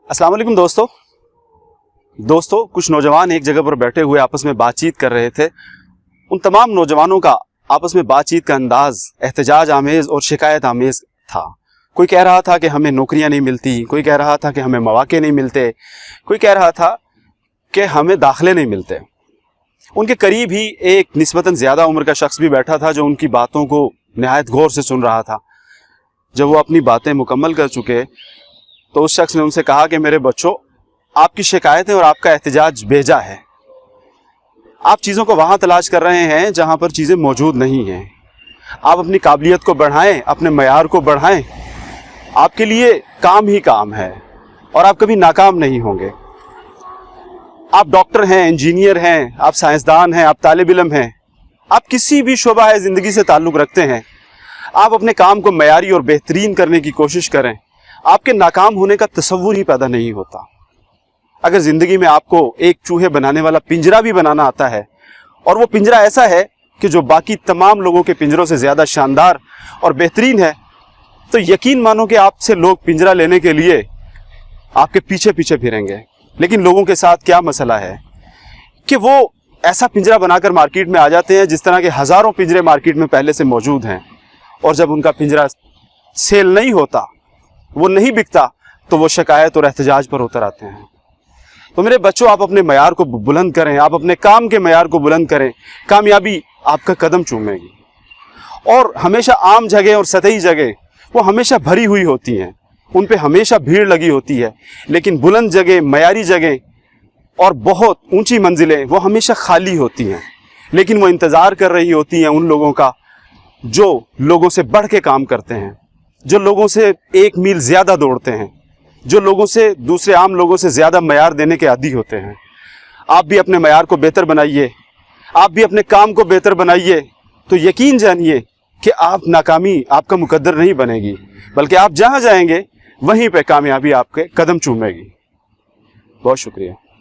अस्सलाम वालेकुम दोस्तों कुछ नौजवान एक जगह पर बैठे हुए आपस में बातचीत कर रहे थे। उन तमाम नौजवानों का आपस में बातचीत का अंदाज एहतजाज आमेज और शिकायत आमेज था। कोई कह रहा था कि हमें नौकरियां नहीं मिलती, कोई कह रहा था कि हमें मौके नहीं मिलते, कोई कह रहा था कि हमें दाखिले नहीं मिलते। उनके करीब ही एक निस्बतन ज़्यादा उम्र का शख्स भी बैठा था जो उनकी बातों को निहायत गौर से सुन रहा था। जब वो अपनी बातें मुकम्मल कर चुके तो उस शख्स ने उनसे कहा कि मेरे बच्चों, आपकी शिकायतें और आपका एहतजाज बेजा है। आप चीज़ों को वहाँ तलाश कर रहे हैं जहाँ पर चीज़ें मौजूद नहीं हैं। आप अपनी काबिलियत को बढ़ाएं, अपने मयार को बढ़ाएं। आपके लिए काम ही काम है और आप कभी नाकाम नहीं होंगे। आप डॉक्टर हैं, इंजीनियर हैं, आप साइंसदान हैं, आप तालिब इल्म हैं, आप किसी भी शोबा है ज़िंदगी से ताल्लुक़ रखते हैं। आप अपने काम को मयारी और बेहतरीन करने की कोशिश करें, आपके नाकाम होने का तसव्वुर ही पैदा नहीं होता। अगर ज़िंदगी में आपको एक चूहे बनाने वाला पिंजरा भी बनाना आता है और वो पिंजरा ऐसा है कि जो बाकी तमाम लोगों के पिंजरों से ज़्यादा शानदार और बेहतरीन है, तो यकीन मानो कि आपसे लोग पिंजरा लेने के लिए आपके पीछे पीछे फिरेंगे। लेकिन लोगों के साथ क्या मसला है कि वो ऐसा पिंजरा बनाकर मार्केट में आ जाते हैं जिस तरह के हज़ारों पिंजरे मार्केट में पहले से मौजूद हैं, और जब उनका पिंजरा सेल नहीं होता, वो नहीं बिकता, तो वो शिकायत और एहतजाज पर उतर आते हैं। तो मेरे बच्चों, आप अपने मयार को बुलंद करें, आप अपने काम के मयार को बुलंद करें, कामयाबी आपका कदम चूमेगी। और हमेशा आम जगह और सतही जगह वो हमेशा भरी हुई होती हैं, उन पे हमेशा भीड़ लगी होती है, लेकिन बुलंद जगह, मयारी जगह और बहुत ऊंची मंजिलें वो हमेशा खाली होती हैं, लेकिन वो इंतज़ार कर रही होती हैं उन लोगों का जो लोगों से बढ़ के काम करते हैं, जो लोगों से एक मील ज़्यादा दौड़ते हैं, जो लोगों से, दूसरे आम लोगों से ज़्यादा मयार देने के आदी होते हैं। आप भी अपने मयार को बेहतर बनाइए, आप भी अपने काम को बेहतर बनाइए, तो यकीन जानिए कि आप नाकामी आपका मुकद्दर नहीं बनेगी, बल्कि आप जहाँ जाएंगे वहीं पे कामयाबी आपके कदम चूमेगी। बहुत शुक्रिया।